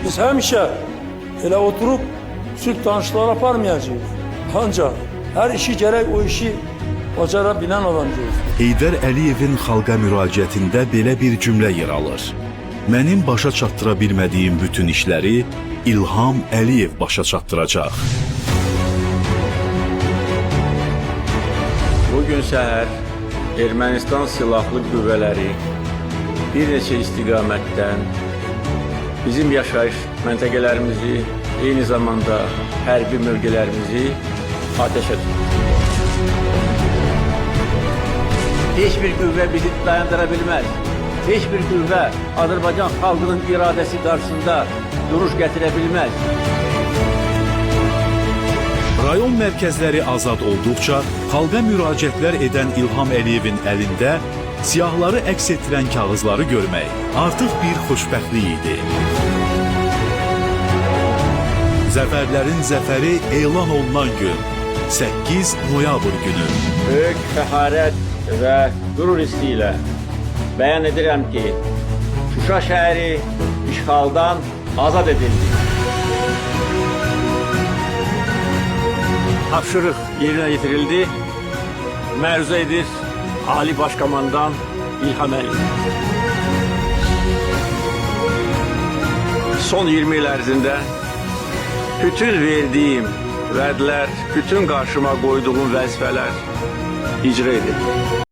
Biz həmişə elə oturup sülh danışıqları aparmayacağız. Ancaq her işi gerek o işi bacarabilen adamcıyız. Heydər Əliyevin xalqa müraciətində belə bir cümlə yer alır. Mənim başa çatdıra bilmədiyim bütün işləri İlham Əliyev başa çatdıracaq. Bugün səhər Ermənistan silahlı qüvvələri bir neçə istiqamətdən bizim yaşayış məntəqələrimizi, eyni zamanda hərbi mövqelərimizi ateşə tutdu. Heç bir qüvvə bizi dayandıra bilməz. Heç bir qüvvə Azərbaycan xalqının iradəsi qarşısında duruş gətirə bilməz. Rayon mərkəzləri azad olduqca xalqa müraciətlər edən İlham Əliyevin əlində siyahıları əks etdirən kağızları görmək artıq bir xoşbəxtlik idi. Zəfərlərin zəfəri elan olunan gün 8 noyabr günü. Böyük fəxarət və qürur hissi ilə bəyan edirəm ki, Şuşa şəhəri işğaldan azad edildi. Tapşırıq yerinə yetirildi. Məruzə edir Ali Başkomandan İlham Əliyev. Son 20 il ərzində bütün verdiyim vədlər, bütün qarşıma qoyduğum vəzifələr icra edildi.